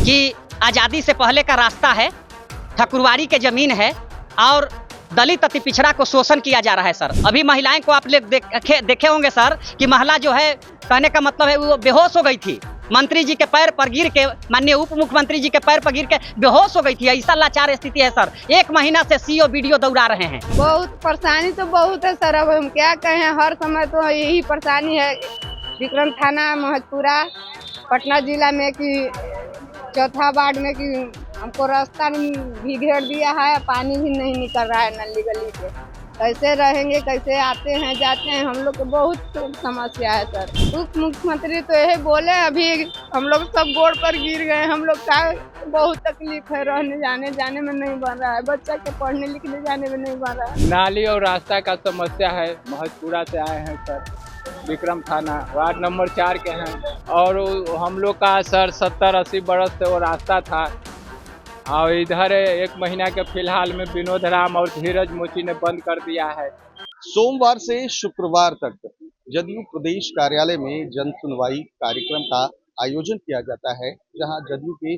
कि आज़ादी से पहले का रास्ता है, ठकुरवाड़ी के जमीन है और दलित अति पिछड़ा को शोषण किया जा रहा है सर। अभी महिलाएं को आप लोग देखे होंगे सर कि महिला जो है, कहने का मतलब है वो बेहोश हो गई थी, मंत्री जी के पैर पर गिर के, माननीय उप मुख्यमंत्री जी के पैर पर गिर के बेहोश हो गई थी। ऐसा लाचार स्थिति है सर। 1 महीना से सीओ वीडियो दौड़ा रहे हैं। बहुत परेशानी तो बहुत है सर, अब हम क्या कहें, हर समय तो यही परेशानी है। विक्रम थाना महजपुरा पटना जिला में कि चौथा वार्ड में कि हमको रास्ता भी घेर दिया है, पानी भी नहीं निकल रहा है नली गली से। कैसे रहेंगे, कैसे आते हैं जाते हैं, हम लोग को बहुत समस्या है सर। उप मुख्यमंत्री तो यही बोले, अभी हम लोग सब गोड़ पर गिर गए, हम लोग का बहुत तकलीफ है, रहने जाने में नहीं बन रहा है, बच्चा के पढ़ने लिखने जाने में नहीं बन रहा है। नाली और रास्ता का समस्या है। महजपुरा से आए हैं सर, विक्रम थाना वार्ड नंबर 4 के हैं, और हम लोग का सर 70-80 बरस से वो रास्ता था, और इधर 1 महीना के फिलहाल में विनोद राम और धीरज मोची ने बंद कर दिया है। सोमवार से शुक्रवार तक जदयू प्रदेश कार्यालय में जन सुनवाई कार्यक्रम का आयोजन किया जाता है, जहां जदयू के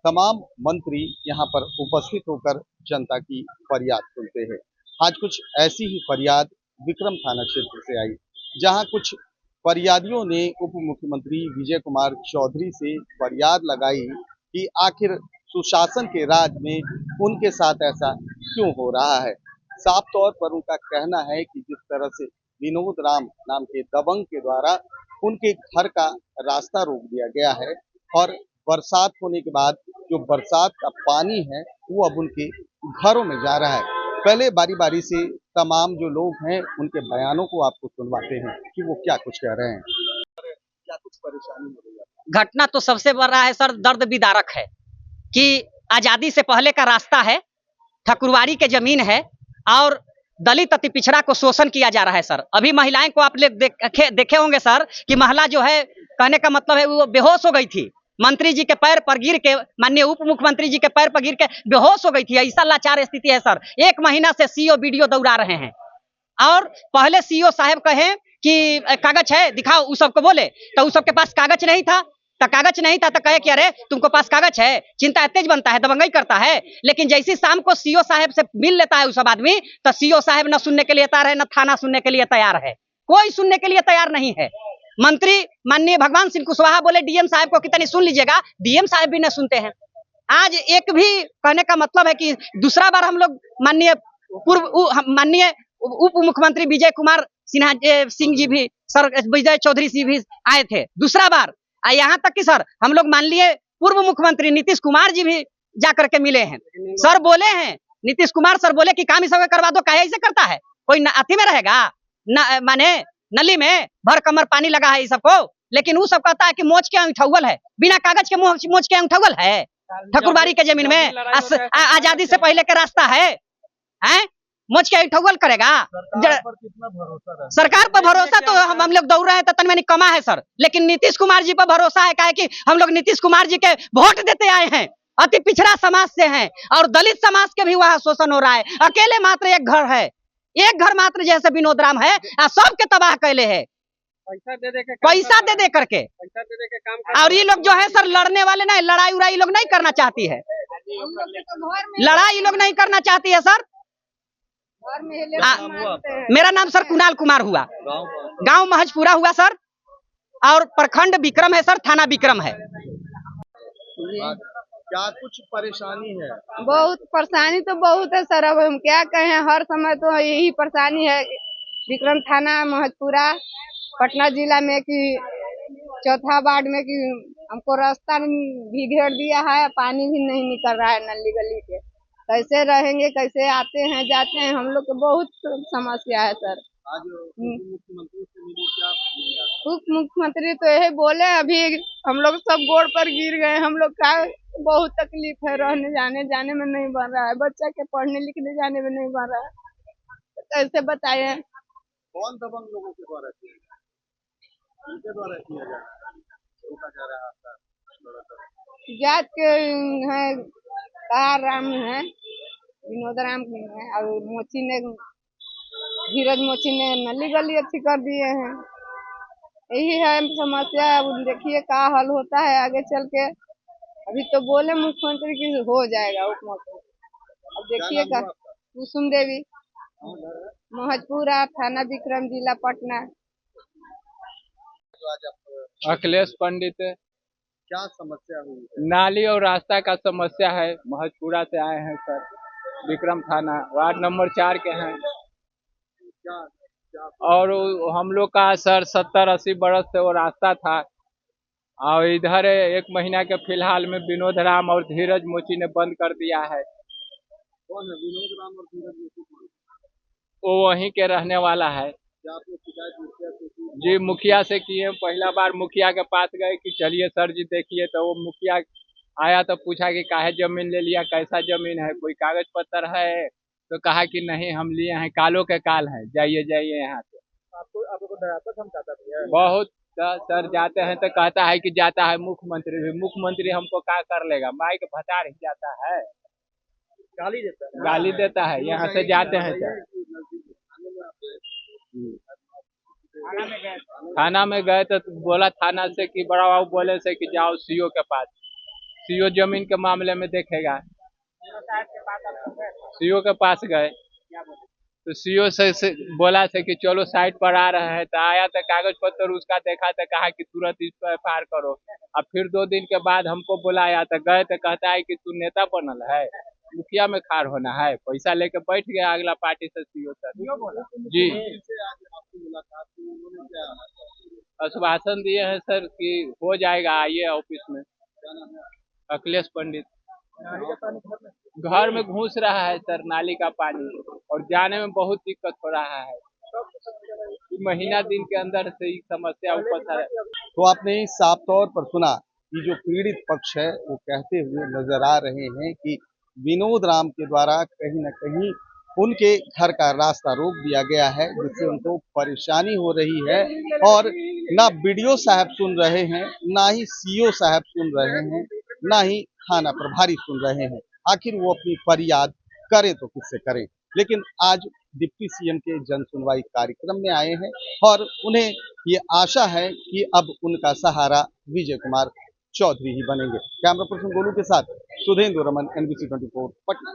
तमाम मंत्री यहां पर उपस्थित होकर जनता की फरियाद सुनते हैं। आज कुछ ऐसी ही फरियाद विक्रम थाना क्षेत्र से आई, जहां कुछ फरियादियों ने उप मुख्यमंत्री विजय कुमार चौधरी से फरियाद लगाई कि आखिर सुशासन के राज में उनके साथ ऐसा क्यों हो रहा है। साफ तौर पर उनका कहना है कि जिस तरह से विनोद राम नाम के दबंग के द्वारा उनके घर का रास्ता रोक दिया गया है, और बरसात होने के बाद जो बरसात का पानी है वो अब उनके घरों में जा रहा है। पहले बारी बारी से तमाम जो लोग हैं उनके बयानों को आपको सुनवाते हैं कि वो क्या कुछ कह रहे हैं, क्या कुछ परेशानी हो रही है। घटना तो सबसे बड़ा है सर, दर्द विदारक है कि आज़ादी से पहले का रास्ता है, ठकुरवाड़ी के जमीन है और दलित अति पिछड़ा को शोषण किया जा रहा है सर। अभी महिलाएं को आप लोग देखे होंगे सर कि महिला जो है, कहने का मतलब है वो बेहोश हो गई थी, मंत्री जी के पैर पर गिर के, माननीय उप मुख्यमंत्री जी के पैर पर गिर के बेहोश हो गई थी। ऐसा लाचार स्थिति है सर। 1 महीना से सीओ वीडियो दौड़ा रहे हैं, और पहले सीओ साहब कहे कि कागज है दिखाओ, उस सबको बोले तो उस सबके पास कागज नहीं था, तो कहे कि अरे तुमको पास कागज है, चिंता तेज बनता है, दबंगई करता है। लेकिन जैसे शाम को सीओ साहब से मिल लेता है उस सब आदमी, तो सीओ साहब न सुनने के लिए तैयार है, न थाना सुनने के लिए तैयार है, कोई सुनने के लिए तैयार नहीं है। मंत्री माननीय भगवान सिंह कुशवाहा बोले डीएम साहब को कितनी सुन लीजिएगा, डीएम साहब भी न सुनते हैं। आज एक भी, कहने का मतलब है कि दूसरा बार हम लोग माननीय उप मुख्यमंत्री विजय कुमार सिंह जी भी, सर विजय चौधरी जी भी आए थे दूसरा बार। यहाँ तक कि सर हम लोग मान लिए पूर्व मुख्यमंत्री नीतीश कुमार जी भी जाकर के मिले हैं। सर बोले हैं, नीतीश कुमार सर बोले कि काम इस सब करवा दो, काहे ऐसे करता है, कोई अति में रहेगा न, माने नली में भर कमर पानी लगा है इस सबको। लेकिन वो सब कहता है कि मोच के अंगठौल है, बिना कागज के मोच के अंगठौल है, ठकुरबाड़ी के जमीन में आजादी से पहले का रास्ता है, मोच के अंगठौल करेगा। सरकार पर भरोसा तो हम लोग दौड़ रहे हैं तो तन में कमा है सर, लेकिन नीतीश कुमार जी पर भरोसा है, कि हम लोग नीतीश कुमार जी के वोट देते आए हैं, अति पिछड़ा समाज से हैं, और दलित समाज के भी वहाँ शोषण हो रहा है। अकेले मात्र एक घर है, एक घर मात्र जैसे विनोद राम है, सबके तबाह कैले है, पैसा दे दे करके और ये लोग जो है सर लड़ने वाले नहीं, लड़ाई उड़ाई लोग नहीं करना चाहती है, लड़ाई लोग नहीं करना चाहती है सर। मेरा नाम सर कुणाल कुमार हुआ, गांव महजपुरा हुआ सर, और प्रखंड विक्रम है सर, थाना विक्रम है। क्या कुछ परेशानी है? बहुत परेशानी तो बहुत है सर, अब हम क्या कहें, हर समय तो यही परेशानी है। विक्रम थाना महजपुरा पटना जिला में कि चौथा वार्ड में कि हमको रास्ता भी घेर दिया है, पानी भी नहीं निकल रहा है नली गली से। कैसे रहेंगे, कैसे आते हैं जाते हैं, हम लोग को बहुत समस्या है सर। आज मुख्यमंत्री से मिली, क्या उप मुख्यमंत्री तो यही बोले, अभी हम लोग सब गोड़ पर गिर गए, हम लोग का बहुत तकलीफ है, रहने जाने में नहीं बन रहा है, बच्चा के पढ़ने लिखने जाने में नहीं बन रहा है, तो कैसे बताए। कौन दबंग लोगों के द्वारा किया जा रहा है? जात के है, राम है, विनोद राम है, और मोची ने, धीरज मोची ने नली गली अच्छी कर दिए हैं, यही है समस्या। अब देखिए का हल होता है आगे चल के। अभी तो बोले मुख्यमंत्री की हो जाएगा उप मुख्यमंत्री। अब देखिए का। कुसुम देवी, महजपुरा थाना विक्रम, जिला पटना। तो आज आप अखिलेश पंडित। क्या समस्या हुई है? नाली और रास्ता का समस्या है। महजपुरा से आए हैं सर, विक्रम थाना वार्ड नंबर 4 के हैं। क्या क्या और हम लोग का सर 70-80 बरस से वो रास्ता था, और इधर 1 महीना के फिलहाल में विनोद राम और धीरज मोची ने बंद कर दिया है। कौन है विनोद राम और धीरज मोची कौन है? वो वहीं के रहने वाला है। क्या आपने शिकायत मुखिया से की? जी मुखिया से किए। पहला बार मुखिया के पास गए कि चलिए सर जी देखिए, तो वो मुखिया आया तो पूछा कि काहे जमीन ले लिया, कैसा जमीन है, कोई कागज पत्र है, तो कहा कि नहीं हम लिए हैं, कालों के काल है, जाइए जाइए यहाँ से। आपको डराता धमकाता भी है? बहुत सर जाते हैं तो कहता है कि जाता है मुख्यमंत्री भी। मुख्यमंत्री हमको क्या कर लेगा, माइक भतार ही जाता है, गाली देता है? गाली देता है। यहाँ से जाते हैं सर, थाना में गए तो बोला थाना से कि बड़ा बाबू बोले से कि जाओ सीओ के पास, सीओ जमीन के मामले में देखेगा। सीओ के पास गए तो सीओ से बोला से कि चलो साइट पर आ रहे हैं, तो आया तो कागज पत्र उसका देखा तो कहा कि तुरंत इस पर एफआईआर करो। अब फिर 2 दिन के बाद हमको बुलाया तो गए तो कहता है कि तू नेता बनल है, मुखिया में खार होना है, पैसा लेके बैठ गया अगला पार्टी से सीओ सर जी। आपकी मुलाकात हुई, उन्होंने क्या आश्वासन दिए हैं सर कि हो जाएगा, आइए ऑफिस में। क्या नाम है? अखिलेश पंडित। घर में घुस रहा है सर नाली का पानी, और जाने में बहुत दिक्कत हो रहा है। महीना दिन के अंदर से ही समस्या ऊपर है। तो आपने साफ तौर पर सुना कि जो पीड़ित पक्ष है वो कहते हुए नजर आ रहे हैं कि विनोद राम के द्वारा कहीं न कहीं उनके घर का रास्ता रोक दिया गया है, जिससे उनको परेशानी हो रही है। और ना बीडीओ साहब सुन रहे हैं, ना ही सीओ साहब सुन रहे हैं, ना ही थाना प्रभारी सुन रहे हैं। आखिर वो अपनी फरियाद करें तो किससे करें। लेकिन आज डिप्टी सीएम के जन सुनवाई कार्यक्रम में आए हैं और उन्हें ये आशा है कि अब उनका सहारा विजय कुमार चौधरी ही बनेंगे। कैमरा पर्सन गोलू के साथ सुधेंद्र रमन, NBC 24 पटना।